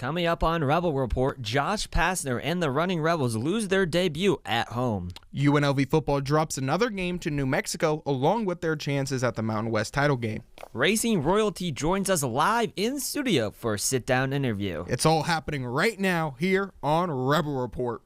Coming up on Rebel Report, Josh Pastner and the Running Rebels lose their debut at home. UNLV football drops another game to New Mexico along with their chances at the Mountain West title game. Racing Royalty joins us live in studio for a sit-down interview. It's all happening right now here on Rebel Report.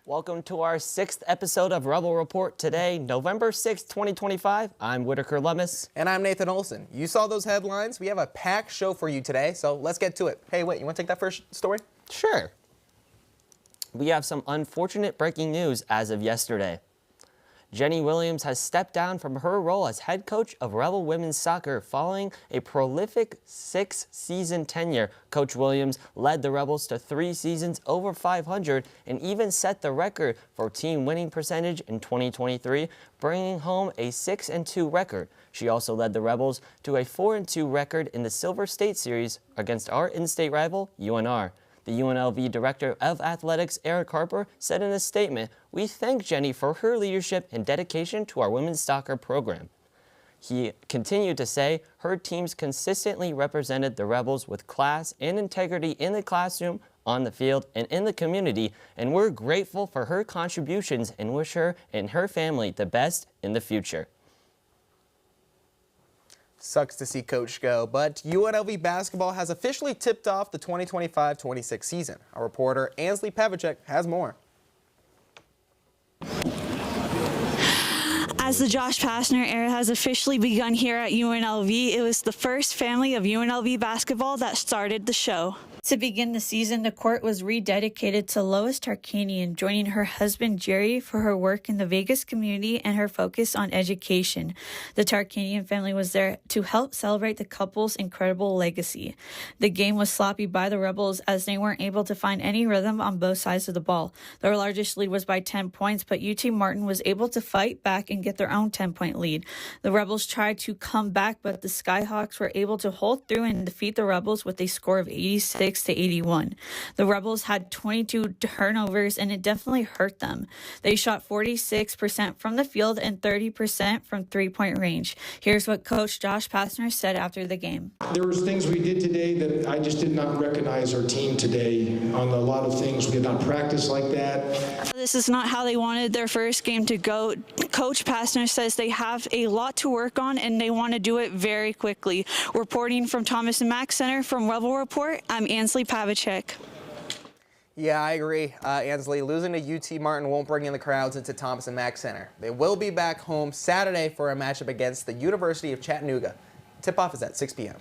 Welcome to our 6th episode of Rebel Report today, November 6th, 2025. I'm Whitaker Lemus. And I'm Nathan Olson. You saw those headlines. We have a packed show for you today, so let's get to it. Hey, wait, you want to take that first story? Sure. We have some unfortunate breaking news as of yesterday. Jenny Williams has stepped down from her role as head coach of Rebel Women's Soccer following a prolific 6-season tenure. Coach Williams led the Rebels to 3 seasons over 500 and even set the record for team winning percentage in 2023, bringing home a 6-2 record. She also led the Rebels to a 4-2 record in the Silver State Series against our in-state rival, UNR. The UNLV Director of Athletics, Eric Harper, said in a statement, "We thank Jenny for her leadership and dedication to our women's soccer program." He continued to say her teams consistently represented the Rebels with class and integrity in the classroom, on the field, and in the community, and we're grateful for her contributions and wish her and her family the best in the future. Sucks to see Coach go, but UNLV basketball has officially tipped off the 2025-26 season. Our reporter, Ansley Pavlicek, has more. As the Josh Pastner era has officially begun here at UNLV, it was the first family of UNLV basketball that started the show. To begin the season, the court was rededicated to Lois Tarkanian, joining her husband Jerry for her work in the Vegas community and her focus on education. The Tarkanian family was there to help celebrate the couple's incredible legacy. The game was sloppy by the Rebels as they weren't able to find any rhythm on both sides of the ball. Their largest lead was by 10 points, but UT Martin was able to fight back and get their own 10-point lead. The Rebels tried to come back, but the Skyhawks were able to hold through and defeat the Rebels with a score of 86 to 81. The Rebels had 22 turnovers, and it definitely hurt them. They shot 46% from the field and 30% from three-point range. Here's what Coach Josh Pastner said after the game. There was things we did today that I just did not recognize our team today on a lot of things. We did not practice like that. This is not how they wanted their first game to go. Coach Pastner says they have a lot to work on and they want to do it very quickly. Reporting from Thomas and Mack Center from Rebel Report, I'm Ansley Pavlicek. Yeah, I agree, Ansley. Losing to UT Martin won't bring in the crowds into Thomas and Mack Center. They will be back home Saturday for a matchup against the University of Chattanooga. Tip-off is at 6 p.m.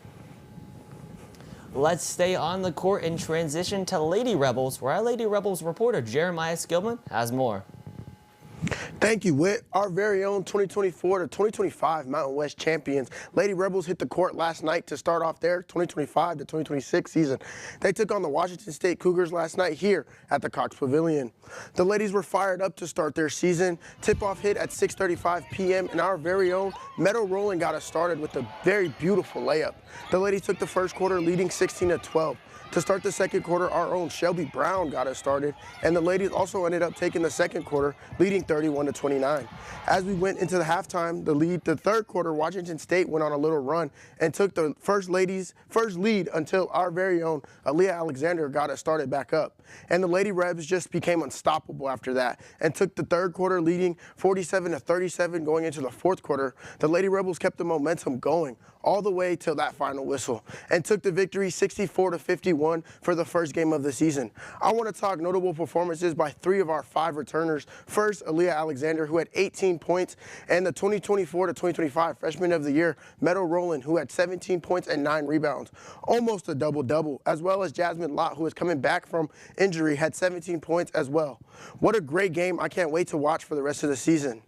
Let's stay on the court and transition to Lady Rebels, where our Lady Rebels reporter Jeremiah Skillman has more. Thank you, Whit. Our very own 2024 to 2025 Mountain West champions, Lady Rebels, hit the court last night to start off their 2025 to 2026 season. They took on the Washington State Cougars last night here at the Cox Pavilion. The ladies were fired up to start their season. Tip-off hit at 6:35 p.m. and our very own Meadow Rowland got us started with a very beautiful layup. The ladies took the first quarter leading 16-12. To start the second quarter, our own Shelby Brown got us started, and the ladies also ended up taking the second quarter, leading 31-29. As we went into the halftime, the third quarter, Washington State went on a little run and took the first lead until our very own Aaliyah Alexander got us started back up. And the Lady Rebs just became unstoppable after that and took the third quarter, leading 47-37 going into the fourth quarter. The Lady Rebels kept the momentum going all the way till that final whistle and took the victory 64-51 for the first game of the season. I want to talk notable performances by 3 of our 5 returners. First, Aaliyah Alexander, who had 18 points, and the 2024 to 2025 Freshman of the Year, Meadow Rowland, who had 17 points and 9 rebounds, almost a double-double, as well as Jasmine Lott, who is coming back from injury, had 17 points as well. What a great game. I can't wait to watch for the rest of the season.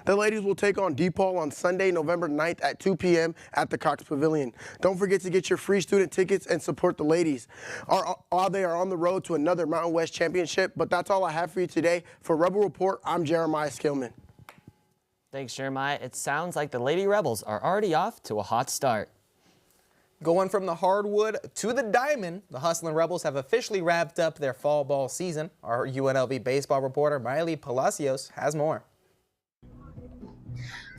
The ladies will take on DePaul on Sunday, November 9th at 2 p.m. at the Cox Pavilion. Don't forget to get your free student tickets and support the ladies. They are on the road to another Mountain West championship, but that's all I have for you today. For Rebel Report, I'm Jeremiah Skillman. Thanks, Jeremiah. It sounds like the Lady Rebels are already off to a hot start. Going from the hardwood to the diamond, the Hustlin' Rebels have officially wrapped up their fall ball season. Our UNLV baseball reporter, Miley Palacios, has more.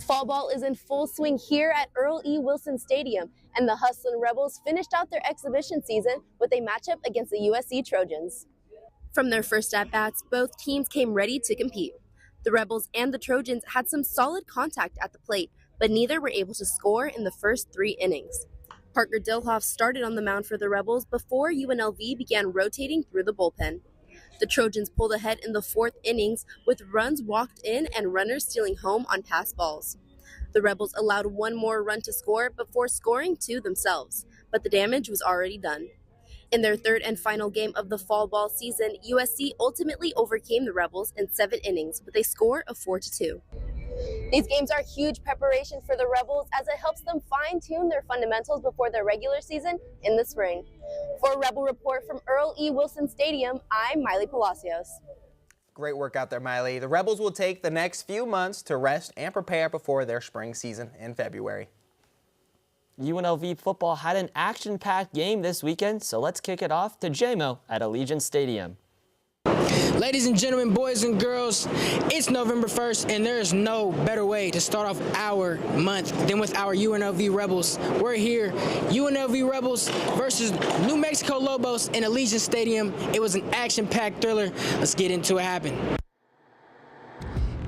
Fall ball is in full swing here at Earl E. Wilson Stadium, and the Hustlin' Rebels finished out their exhibition season with a matchup against the USC Trojans. From their first at-bats, both teams came ready to compete. The Rebels and the Trojans had some solid contact at the plate, but neither were able to score in the first 3 innings. Parker Dilhoff started on the mound for the Rebels before UNLV began rotating through the bullpen. The Trojans pulled ahead in the 4th innings with runs walked in and runners stealing home on pass balls. The Rebels allowed 1 more run to score before scoring 2 themselves, but the damage was already done. In their 3rd and final game of the fall ball season, USC ultimately overcame the Rebels in 7 innings with a score of 4-2. These games are huge preparation for the Rebels as it helps them fine-tune their fundamentals before their regular season in the spring. For Rebel Report from Earl E. Wilson Stadium, I'm Miley Palacios. Great work out there, Miley. The Rebels will take the next few months to rest and prepare before their spring season in February. UNLV football had an action-packed game this weekend, so let's kick it off to JMO at Allegiant Stadium. Ladies and gentlemen, boys and girls, it's November 1st, and there is no better way to start off our month than with our UNLV Rebels. We're here, UNLV Rebels versus New Mexico Lobos in Allegiant Stadium. It was an action-packed thriller. Let's get into what happened.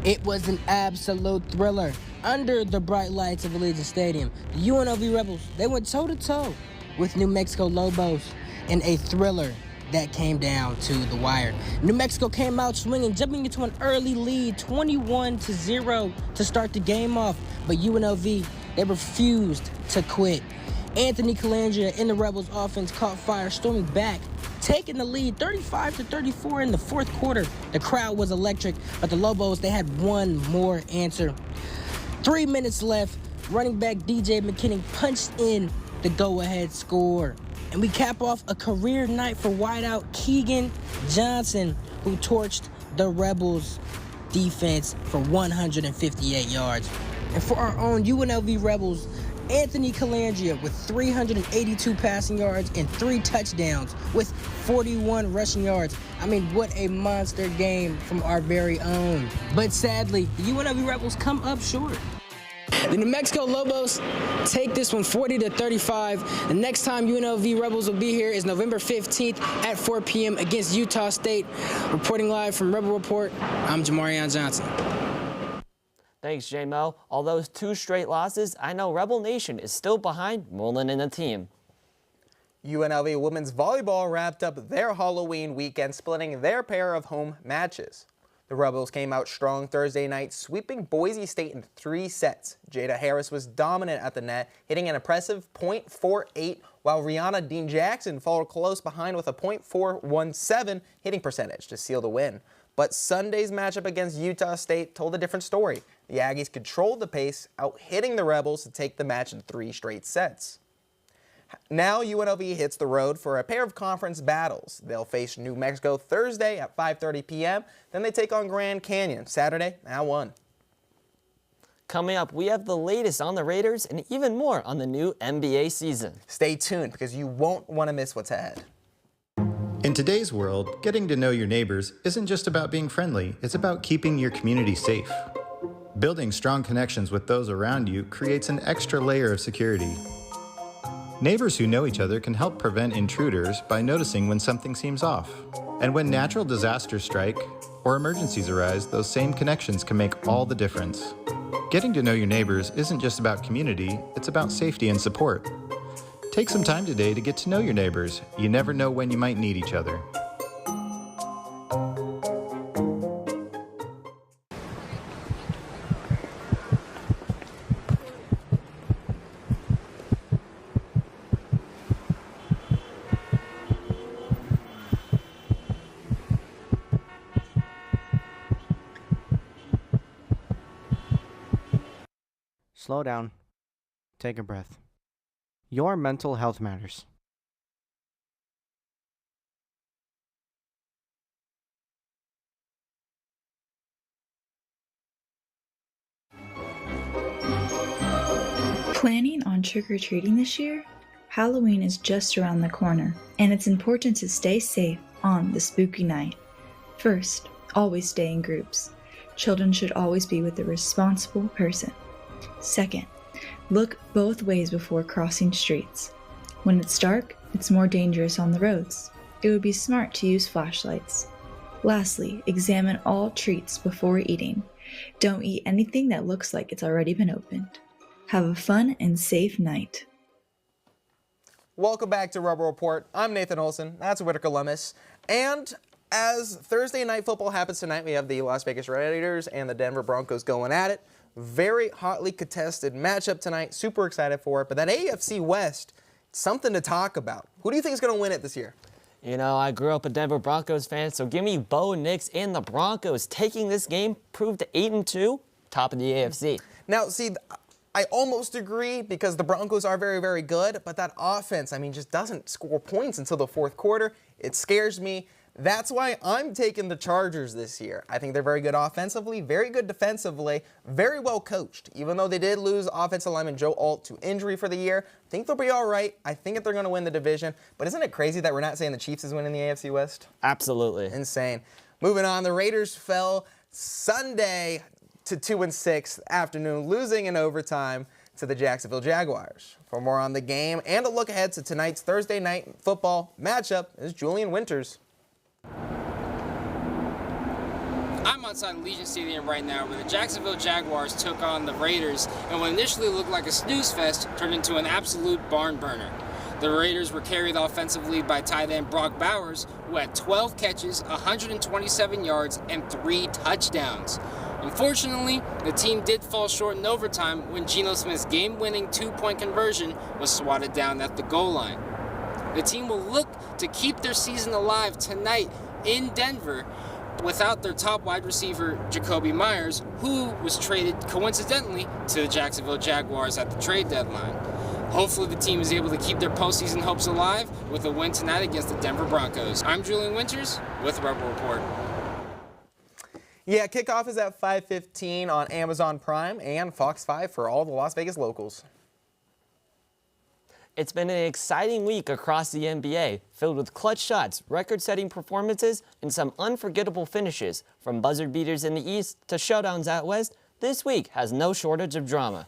It was an absolute thriller. Under the bright lights of Allegiant Stadium, the UNLV Rebels, they went toe-to-toe with New Mexico Lobos in a thriller that came down to the wire. New Mexico came out swinging, jumping into an early lead, 21-0 to start the game off. But UNLV, they refused to quit. Anthony Calandria in the Rebels offense caught fire, storming back, taking the lead 35-34 in the 4th quarter. The crowd was electric, but the Lobos, they had one more answer. 3 minutes left, running back DJ McKinney punched in the go-ahead score. And we cap off a career night for wideout Keegan Johnson, who torched the Rebels defense for 158 yards. And for our own UNLV Rebels, Anthony Calandria with 382 passing yards and 3 touchdowns with 41 rushing yards. I mean, what a monster game from our very own. But sadly, the UNLV Rebels come up short. The New Mexico Lobos take this one 40-35. The next time UNLV Rebels will be here is November 15th at 4 p.m. against Utah State. Reporting live from Rebel Report, I'm Jamarion Johnson. Thanks, J-Mo. All those 2 straight losses, I know Rebel Nation is still behind Mullen and the team. UNLV women's volleyball wrapped up their Halloween weekend, splitting their pair of home matches. The Rebels came out strong Thursday night, sweeping Boise State in 3 sets. Jada Harris was dominant at the net, hitting an impressive .48, while Rihanna Dean Jackson followed close behind with a .417 hitting percentage to seal the win. But Sunday's matchup against Utah State told a different story. The Aggies controlled the pace, out-hitting the Rebels to take the match in 3 straight sets. Now UNLV hits the road for a pair of conference battles. They'll face New Mexico Thursday at 5:30 p.m. Then they take on Grand Canyon Saturday at 1. Coming up, we have the latest on the Raiders and even more on the new NBA season. Stay tuned because you won't want to miss what's ahead. In today's world, getting to know your neighbors isn't just about being friendly, it's about keeping your community safe. Building strong connections with those around you creates an extra layer of security. Neighbors who know each other can help prevent intruders by noticing when something seems off. And when natural disasters strike or emergencies arise, those same connections can make all the difference. Getting to know your neighbors isn't just about community, it's about safety and support. Take some time today to get to know your neighbors. You never know when you might need each other. slow down, take a breath. Your mental health matters. Planning on trick-or-treating this year? Halloween is just around the corner, and it's important to stay safe on the spooky night. First, always stay in groups. Children should always be with a responsible person. Second, look both ways before crossing streets. When it's dark, it's more dangerous on the roads. It would be smart to use flashlights. Lastly, examine all treats before eating. Don't eat anything that looks like it's already been opened. Have a fun and safe night. Welcome back to Rebel Report. I'm Nathan Olson. That's Whitaker Lummis. And as Thursday night football happens tonight, we have the Las Vegas Raiders and the Denver Broncos going at it. Very hotly contested matchup tonight. Super excited for it. But that AFC West, something to talk about. Who do you think is going to win it this year? You know, I grew up a Denver Broncos fan, so give me Bo Nix and the Broncos taking this game, proved 8-2, top of the AFC. Now, see, I almost agree because the Broncos are very, very good, but that offense, I mean, just doesn't score points until the fourth quarter. It scares me. That's why I'm taking the Chargers this year. I think they're very good offensively, very good defensively, very well coached. Even though they did lose offensive lineman Joe Alt to injury for the year, I think they'll be all right. I think that they're going to win the division. But isn't it crazy that we're not saying the Chiefs is winning the AFC West? Absolutely. Insane. Moving on, the Raiders fell Sunday to 2-6 afternoon, losing in overtime to the Jacksonville Jaguars. For more on the game and a look ahead to tonight's Thursday night football matchup is Julian Winters. I'm outside Allegiant Stadium right now where the Jacksonville Jaguars took on the Raiders, and what initially looked like a snooze fest turned into an absolute barn burner. The Raiders were carried offensively by tight end Brock Bowers, who had 12 catches, 127 yards, and 3 touchdowns. Unfortunately, the team did fall short in overtime when Geno Smith's game-winning 2-point conversion was swatted down at the goal line. The team will look to keep their season alive tonight in Denver without their top wide receiver, Jacoby Myers, who was traded coincidentally to the Jacksonville Jaguars at the trade deadline. Hopefully the team is able to keep their postseason hopes alive with a win tonight against the Denver Broncos. I'm Julian Winters with Rebel Report. Yeah, kickoff is at 5:15 on Amazon Prime and Fox 5 for all the Las Vegas locals. It's been an exciting week across the NBA, filled with clutch shots, record-setting performances, and some unforgettable finishes. From buzzer beaters in the East to showdowns out West, this week has no shortage of drama.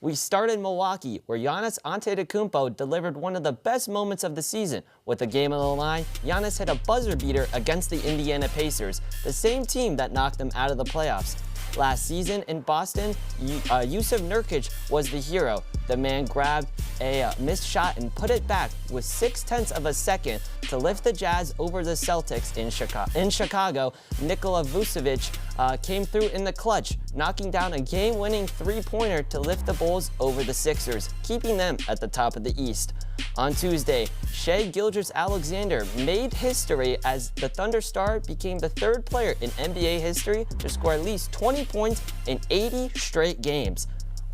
We start in Milwaukee, where Giannis Antetokounmpo delivered one of the best moments of the season. With the game on the line, Giannis hit a buzzer beater against the Indiana Pacers, the same team that knocked them out of the playoffs. Last season in Boston, Yusuf Nurkic was the hero. The man grabbed a missed shot and put it back with 0.6 of a second to lift the Jazz over the Celtics in Chicago. Nikola Vucevic came through in the clutch, knocking down a game-winning three-pointer to lift the Bulls over the Sixers, keeping them at the top of the East. On Tuesday, Shai Gilgeous-Alexander made history as the Thunder star became the third player in NBA history to score at least 20 points in 80 straight games,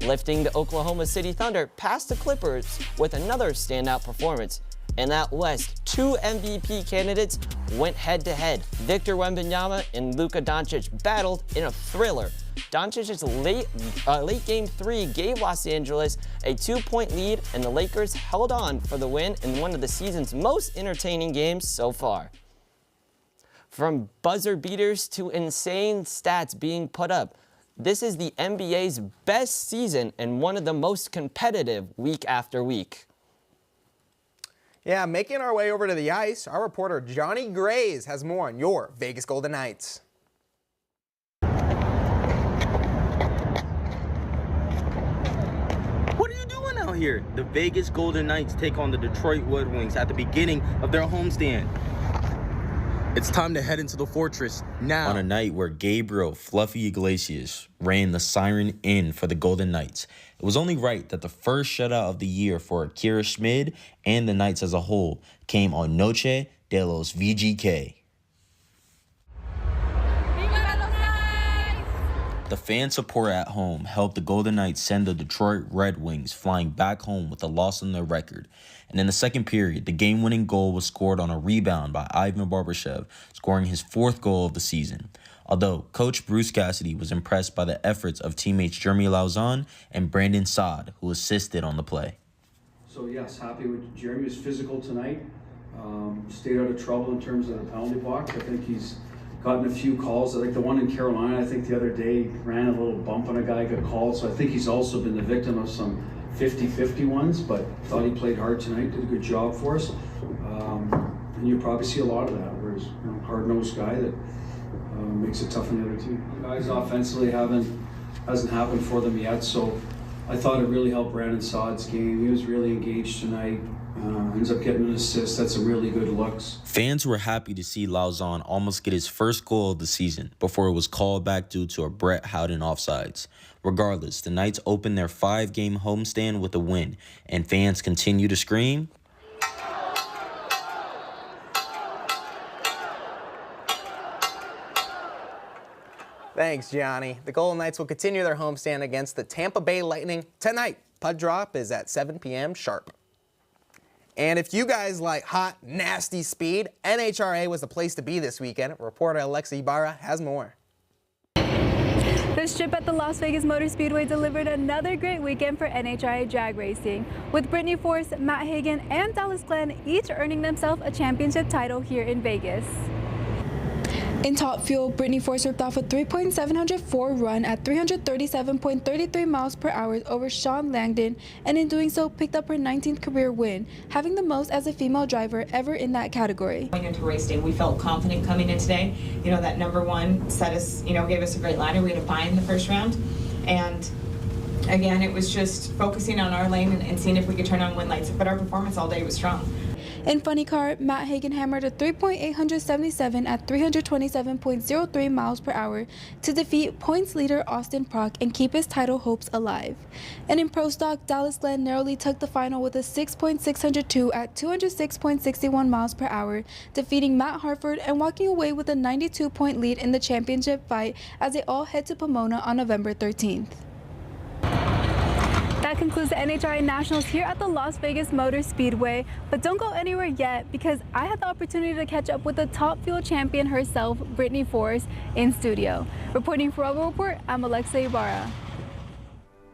lifting the Oklahoma City Thunder past the Clippers with another standout performance. In that West, 2 MVP candidates went head-to-head. Victor Wembanyama and Luka Doncic battled in a thriller. Doncic's late Game 3 gave Los Angeles a 2-point lead, and the Lakers held on for the win in one of the season's most entertaining games so far. From buzzer beaters to insane stats being put up, this is the NBA's best season and one of the most competitive week after week. Yeah, making our way over to the ice, our reporter Johnny Grays has more on your Vegas Golden Knights. What are you doing out here? The Vegas Golden Knights take on the Detroit Red Wings at the beginning of their homestand. It's time to head into the fortress now. On a night where Gabriel Fluffy Iglesias ran the siren in for the Golden Knights, it was only right that the first shutout of the year for Akira Schmid and the Knights as a whole came on Noche de los VGK. The fan support at home helped the Golden Knights send the Detroit Red Wings flying back home with a loss on their record. And in the second period, the game-winning goal was scored on a rebound by Ivan Barbashev, scoring his 4th goal of the season. Although Coach Bruce Cassidy was impressed by the efforts of teammates Jeremy Lauzon and Brandon Saad, who assisted on the play. So yes, happy with Jeremy. Was physical tonight. Stayed out of trouble in terms of the penalty box. I think he's gotten a few calls. Like the one in Carolina, I think the other day ran a little bump on a guy, got called. So I think he's also been the victim of some 50-50 ones, but thought he played hard tonight, did a good job for us. And you'll probably see a lot of that, where he's a hard-nosed guy that makes it tough on the other team. Guys offensively hasn't happened for them yet, so I thought it really helped Brandon Saad's game. He was really engaged tonight. Ends up getting an assist. That's some really good looks. Fans were happy to see Lauzon almost get his first goal of the season before it was called back due to a Brett Howden offsides. Regardless, the Knights opened their 5-game homestand with a win, and fans continue to scream, Thanks, Gianni. The Golden Knights will continue their homestand against the Tampa Bay Lightning tonight. Puck drop is at 7 p.m. sharp. And if you guys like hot, nasty speed, NHRA was the place to be this weekend. Reporter Alexa Ibarra has more. This trip at the Las Vegas Motor Speedway delivered another great weekend for NHRA drag racing, with Brittany Force, Matt Hagan, and Dallas Glenn each earning themselves a championship title here in Vegas. In Top Fuel, Brittany Force ripped off a 3.704 run at 337.33 miles per hour over Sean Langdon, and in doing so picked up her 19th career win, having the most as a female driver ever in that category. Going into race day, we felt confident coming in today. You know, that number one set us, gave us a great ladder. We had a bye in the first round, and again, it was just focusing on our lane and seeing if we could turn on win lights. But our performance all day was strong. In Funny Car, Matt Hagan hammered a 3.877 at 327.03 miles per hour to defeat points leader Austin Prock and keep his title hopes alive. And in Pro Stock, Dallas Glenn narrowly took the final with a 6.602 at 206.61 miles per hour, defeating Matt Hartford and walking away with a 92-point lead in the championship fight as they all head to Pomona on November 13th. That concludes the NHRA Nationals here at the Las Vegas Motor Speedway. But don't go anywhere yet, because I had the opportunity to catch up with the Top Fuel champion herself, Brittany Force, in studio. Reporting for Rebel Report, I'm Alexa Ibarra.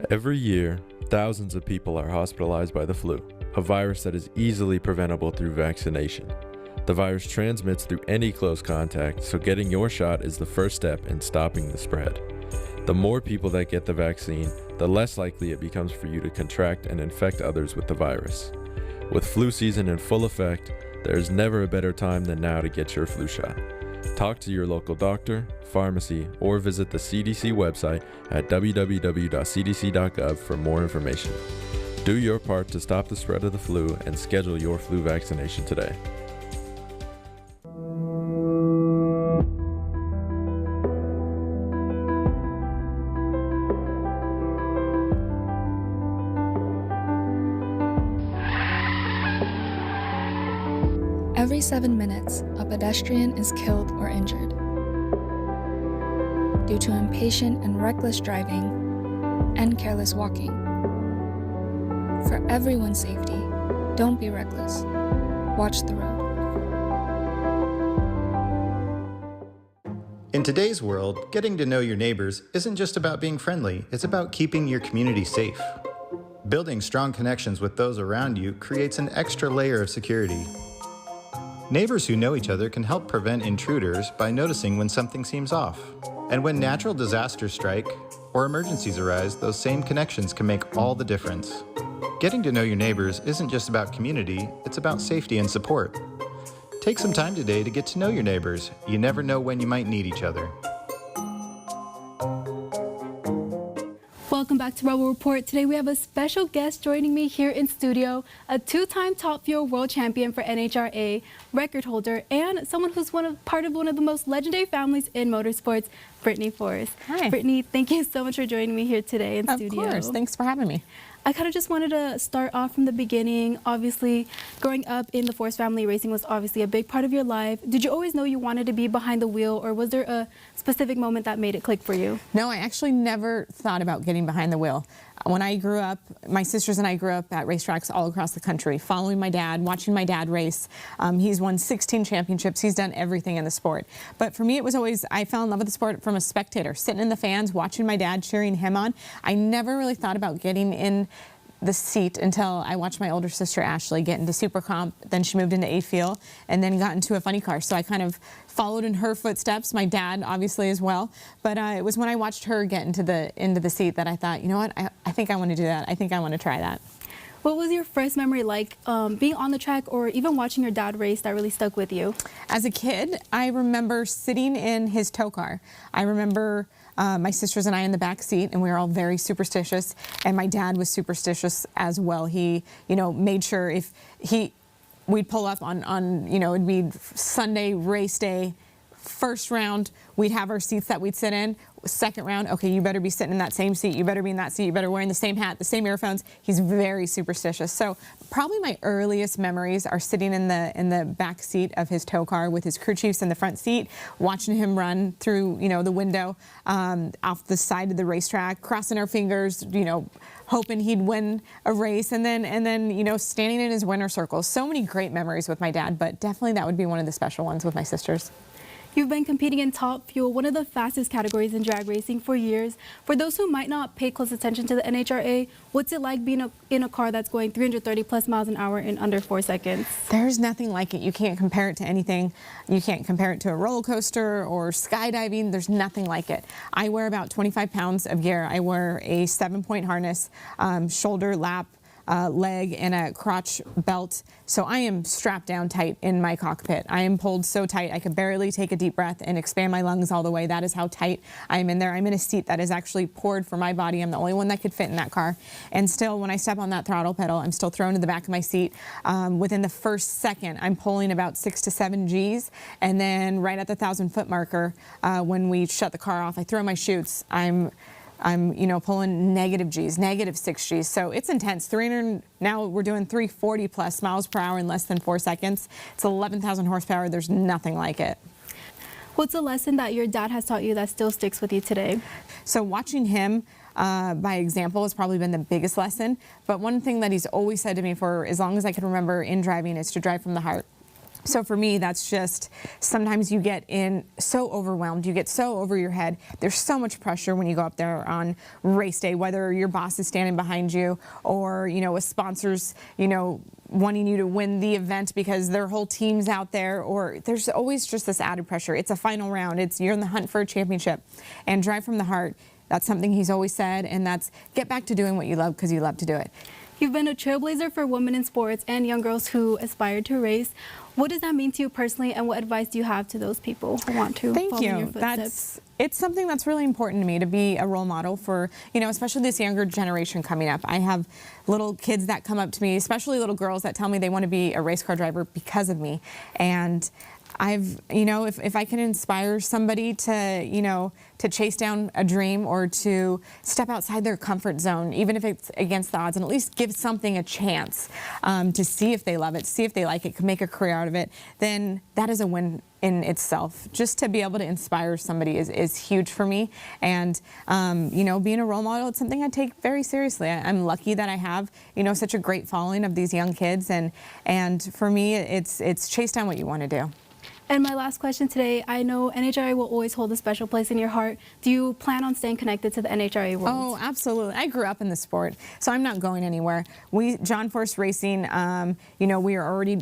Every year, thousands of people are hospitalized by the flu, a virus that is easily preventable through vaccination. The virus transmits through any close contact, so getting your shot is the first step in stopping the spread. The more people that get the vaccine, the less likely it becomes for you to contract and infect others with the virus. With flu season in full effect, there is never a better time than now to get your flu shot. Talk to your local doctor, pharmacy, or visit the CDC website at www.cdc.gov for more information. Do your part to stop the spread of the flu and schedule your flu vaccination today. Every 7 minutes, a pedestrian is killed or injured due to impatient and reckless driving and careless walking. For everyone's safety, don't be reckless. Watch the road. In today's world, getting to know your neighbors isn't just about being friendly, it's about keeping your community safe. Building strong connections with those around you creates an extra layer of security. Neighbors who know each other can help prevent intruders by noticing when something seems off. And when natural disasters strike or emergencies arise, those same connections can make all the difference. Getting to know your neighbors isn't just about community, it's about safety and support. Take some time today to get to know your neighbors. You never know when you might need each other. Welcome back to Rebel Report. Today we have a special guest joining me here in studio, a two-time Top Fuel World Champion for NHRA, record holder, and someone who's part of one of the most legendary families in motorsports, Brittany Force. Hi. Brittany, thank you so much for joining me here today in studio. Of course. Thanks for having me. I kind of just wanted to start off from the beginning. Obviously, growing up in the Force family, racing was obviously a big part of your life. Did you always know you wanted to be behind the wheel, or was there a specific moment that made it click for you? No, I actually never thought about getting behind the wheel. When I grew up, my sisters and I grew up at racetracks all across the country, following my dad, watching my dad race. He's won 16 championships. He's done everything in the sport. But for me, it was always, I fell in love with the sport from a spectator, sitting in the fans, watching my dad, cheering him on. I never really thought about getting in the seat until I watched my older sister Ashley get into Super Comp. Then she moved into A-Feel and then got into a funny car. So I kind of followed in her footsteps, my dad obviously as well. But it was when I watched her get into the seat that I thought, you know what, I think I want to do that. I think I want to try that. What was your first memory like being on the track or even watching your dad race that really stuck with you? As a kid, I remember sitting in his tow car. I remember my sisters and I in the back seat, and we were all very superstitious, and my dad was superstitious as well. He, made sure if we'd pull up on it'd be Sunday race day, first round, we'd have our seats that we'd sit in. Second round, okay, you better be sitting in that same seat, you better be in that seat, you better wearing the same hat, the same earphones. He's very superstitious. So probably my earliest memories are sitting in the back seat of his tow car with his crew chiefs in the front seat, watching him run through, the window off the side of the racetrack, crossing our fingers, hoping he'd win a race, and then standing in his winner circle. So many great memories with my dad, but definitely that would be one of the special ones with my sisters. You've been competing in Top Fuel, one of the fastest categories in drag racing, for years. For those who might not pay close attention to the NHRA, what's it like being in a car that's going 330 plus miles an hour in under 4 seconds? There's nothing like it. You can't compare it to anything. You can't compare it to a roller coaster or skydiving. There's nothing like it. I wear about 25 pounds of gear. I wear a 7-point harness, shoulder, lap, leg, and a crotch belt. So I am strapped down tight in my cockpit. I am pulled so tight I could barely take a deep breath and expand my lungs all the way. That is how tight I am in there. I'm in a seat that is actually poured for my body. I'm the only one that could fit in that car. And still, when I step on that throttle pedal, I'm still thrown to the back of my seat. Within the first second, I'm pulling about 6 to 7 Gs. And then right at the 1,000-foot marker, when we shut the car off, I throw my chutes. I'm pulling negative Gs, negative 6 Gs. So it's intense. Now we're doing 340 plus miles per hour in less than 4 seconds. It's 11,000 horsepower. There's nothing like it. What's a lesson that your dad has taught you that still sticks with you today? So watching him by example has probably been the biggest lesson. But one thing that he's always said to me for as long as I can remember in driving is to drive from the heart. So for me, that's just, sometimes you get so overwhelmed, you get so over your head. There's so much pressure when you go up there on race day, whether your boss is standing behind you or, a sponsor's, wanting you to win the event because their whole team's out there, or there's always just this added pressure. It's a final round. You're in the hunt for a championship. And drive from the heart, that's something he's always said, and that's get back to doing what you love because you love to do it. You've been a trailblazer for women in sports and young girls who aspire to race. What does that mean to you personally, and what advice do you have to those people who want to follow in your footsteps? It's something that's really important to me, to be a role model for, especially this younger generation coming up. I have little kids that come up to me, especially little girls that tell me they want to be a race car driver because of me. And if I can inspire somebody to, to chase down a dream or to step outside their comfort zone, even if it's against the odds, and at least give something a chance to see if they love it, see if they like it, can make a career out of it, then that is a win in itself. Just to be able to inspire somebody is huge for me. And, being a role model, it's something I take very seriously. I'm lucky that I have, such a great following of these young kids. And for me, it's chase down what you want to do. And my last question today, I know NHRA will always hold a special place in your heart. Do you plan on staying connected to the NHRA world? Oh, absolutely. I grew up in the sport, so I'm not going anywhere. John Force Racing, we are already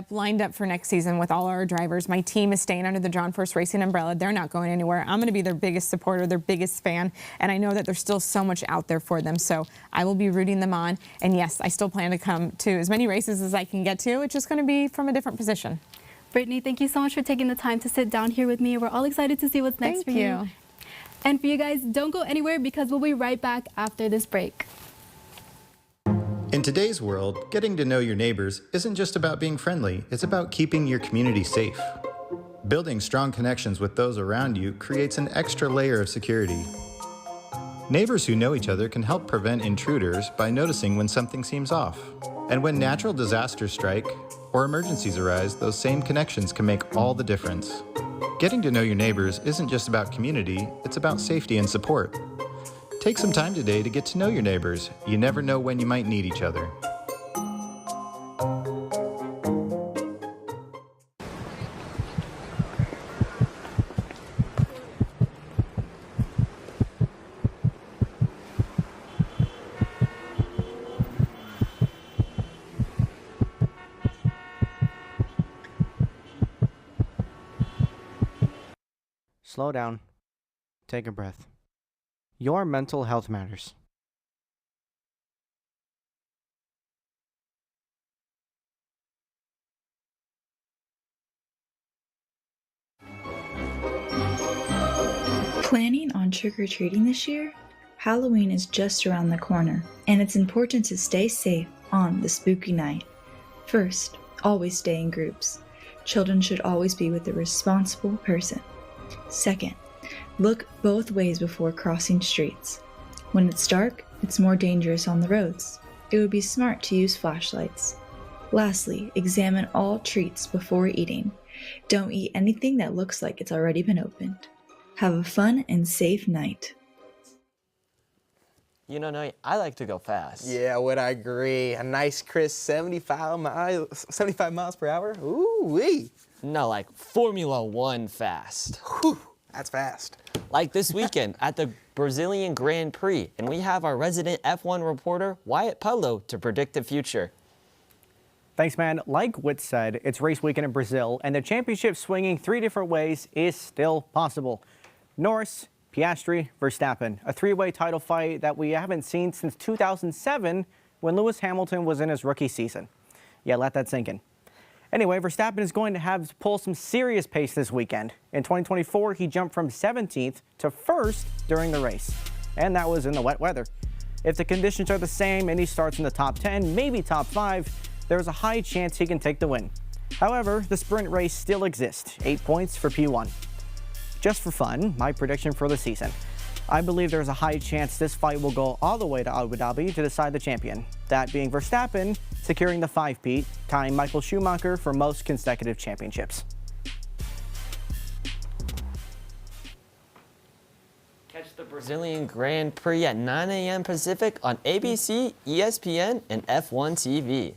lined up for next season with all our drivers. My team is staying under the John Force Racing umbrella. They're not going anywhere. I'm going to be their biggest supporter, their biggest fan, and I know that there's still so much out there for them, so I will be rooting them on. And yes, I still plan to come to as many races as I can get to. It's just going to be from a different position. Brittany, thank you so much for taking the time to sit down here with me. We're all excited to see what's next for you. And for you guys, don't go anywhere because we'll be right back after this break. In today's world, getting to know your neighbors isn't just about being friendly, it's about keeping your community safe. Building strong connections with those around you creates an extra layer of security. Neighbors who know each other can help prevent intruders by noticing when something seems off. And when natural disasters strike or emergencies arise, those same connections can make all the difference. Getting to know your neighbors isn't just about community, it's about safety and support. Take some time today to get to know your neighbors. You never know when you might need each other. Slow down. Take a breath. Your mental health matters. Planning on trick-or-treating this year? Halloween is just around the corner, and it's important to stay safe on the spooky night. First, always stay in groups. Children should always be with a responsible person. Second, look both ways before crossing streets. When it's dark, it's more dangerous on the roads. It would be smart to use flashlights. Lastly, examine all treats before eating. Don't eat anything that looks like it's already been opened. Have a fun and safe night. You know, Noe, I like to go fast. Yeah, would I agree? A nice crisp 75 miles per hour? Ooh-wee. No, like Formula One fast. Whew, that's fast. Like this weekend at the Brazilian Grand Prix, and we have our resident F1 reporter, Wyatt Pudlow, to predict the future. Thanks, man. Like Whit said, it's race weekend in Brazil, and the championship swinging 3 different ways is still possible. Norris, Piastri, Verstappen, a 3-way title fight that we haven't seen since 2007 when Lewis Hamilton was in his rookie season. Yeah, let that sink in. Anyway, Verstappen is going to have to pull some serious pace this weekend. In 2024, he jumped from 17th to 1st during the race, and that was in the wet weather. If the conditions are the same and he starts in the top 10, maybe top 5, there's a high chance he can take the win. However, the sprint race still exists, 8 points for P1. Just for fun, my prediction for the season. I believe there's a high chance this fight will go all the way to Abu Dhabi to decide the champion, that being Verstappen securing the 5-peat, tying Michael Schumacher for most consecutive championships. Catch the Brazilian Grand Prix at 9 a.m. Pacific on ABC, ESPN, and F1 TV.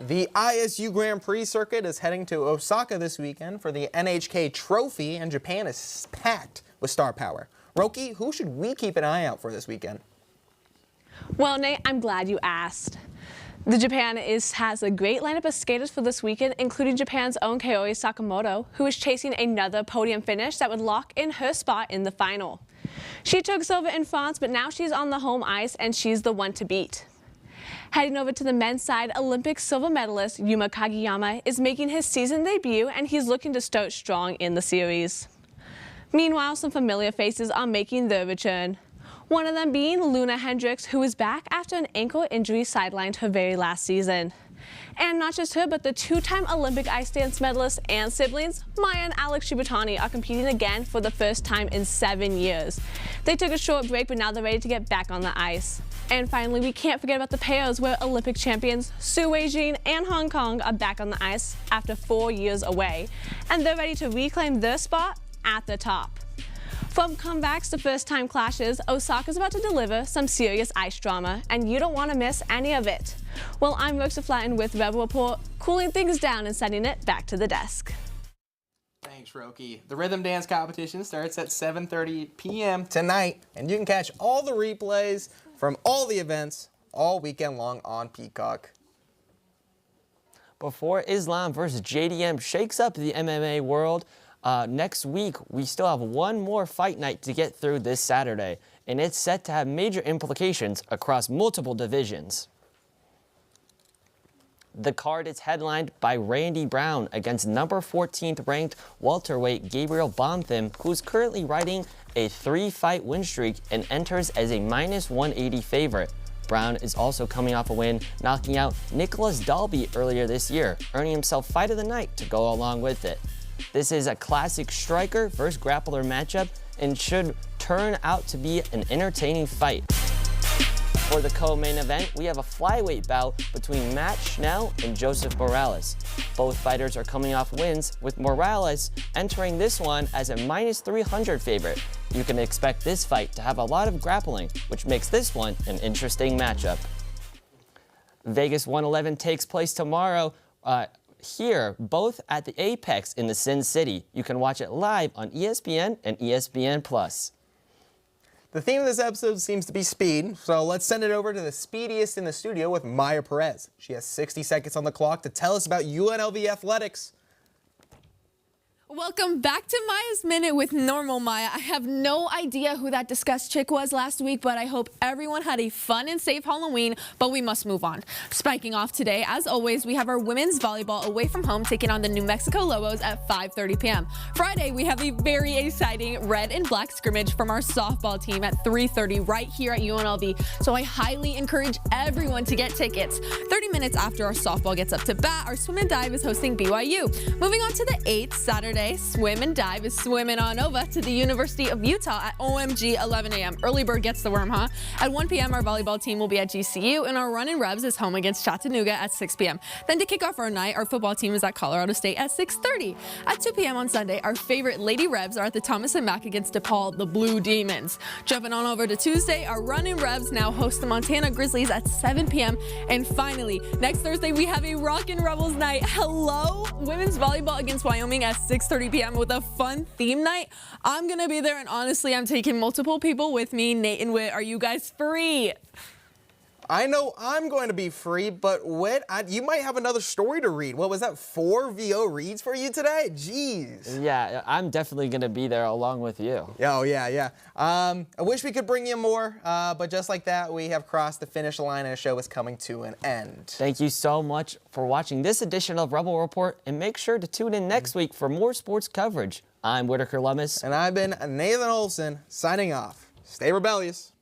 The ISU Grand Prix circuit is heading to Osaka this weekend for the NHK Trophy, and Japan is packed with star power. Roki, who should we keep an eye out for this weekend? Well, Nate, I'm glad you asked. The Japan has a great lineup of skaters for this weekend, including Japan's own Kaori Sakamoto, who is chasing another podium finish that would lock in her spot in the final. She took silver in France, but now she's on the home ice, and she's the one to beat. Heading over to the men's side, Olympic silver medalist Yuma Kagiyama is making his season debut, and he's looking to start strong in the series. Meanwhile, some familiar faces are making their return. One of them being Luna Hendricks, who is back after an ankle injury sidelined her very last season. And not just her, but the 2-time Olympic ice dance medalist and siblings, Maya and Alex Shibutani, are competing again for the first time in 7 years. They took a short break, but now they're ready to get back on the ice. And finally, we can't forget about the pairs where Olympic champions Su Weijing and Hong Kong are back on the ice after 4 years away. And they're ready to reclaim their spot at the top. From comebacks to first-time clashes, Osaka's about to deliver some serious ice drama, and you don't want to miss any of it. Well, I'm Roxa Flatten with Rebel Report, cooling things down and sending it back to the desk. Thanks, Roki. The rhythm dance competition starts at 7:30 p.m. tonight, and you can catch all the replays from all the events all weekend long on Peacock. Before Islam versus JDM shakes up the MMA world, next week we still have one more fight night to get through this Saturday, and it's set to have major implications across multiple divisions. The card is headlined by Randy Brown against number 14th ranked welterweight Gabriel Bonfim, who's currently riding a 3-fight win streak and enters as a -180 favorite. Brown is also coming off a win, knocking out Nicholas Dalby earlier this year, earning himself Fight of the Night to go along with it. This is a classic striker versus grappler matchup and should turn out to be an entertaining fight. For the co-main event, we have a flyweight bout between Matt Schnell and Joseph Morales. Both fighters are coming off wins, with Morales entering this one as a -300 favorite. You can expect this fight to have a lot of grappling, which makes this one an interesting matchup. Vegas 111 takes place tomorrow here, both at the Apex in the Sin City. You can watch it live on ESPN and ESPN+. The theme of this episode seems to be speed, so let's send it over to the speediest in the studio with Maya Perez. She has 60 seconds on the clock to tell us about UNLV athletics. Welcome back to Maya's Minute with Normal Maya. I have no idea who that discussed chick was last week, but I hope everyone had a fun and safe Halloween, but we must move on. Spiking off today, as always, we have our women's volleyball away from home taking on the New Mexico Lobos at 5:30 p.m. Friday, we have a very exciting red and black scrimmage from our softball team at 3:30 right here at UNLV, so I highly encourage everyone to get tickets. 30 minutes after our softball gets up to bat, our swim and dive is hosting BYU. Moving on to the 8th, Saturday, swim and dive is swimming on over to the University of Utah at OMG 11 a.m. Early bird gets the worm, huh? At 1 p.m., our volleyball team will be at GCU, and our run and revs is home against Chattanooga at 6 p.m. Then to kick off our night, our football team is at Colorado State at 6:30. At 2 p.m. on Sunday, our favorite Lady Revs are at the Thomas & Mack against DePaul, the Blue Demons. Jumping on over to Tuesday, our run and revs now host the Montana Grizzlies at 7 p.m. And finally, next Thursday, we have a Rockin' Rebels night. Hello, women's volleyball against Wyoming at 6:30 p.m. with a fun theme night. I'm gonna be there, and honestly, I'm taking multiple people with me. Nate and Whit, are you guys free? I know I'm going to be free, but Whit, you might have another story to read. What was that, 4 VO reads for you today? Jeez. Yeah, I'm definitely going to be there along with you. Oh, yeah. I wish we could bring you more, but just like that, we have crossed the finish line and the show is coming to an end. Thank you so much for watching this edition of Rebel Report, and make sure to tune in next week for more sports coverage. I'm Whitaker Lummis. And I've been Nathan Olson, signing off. Stay rebellious.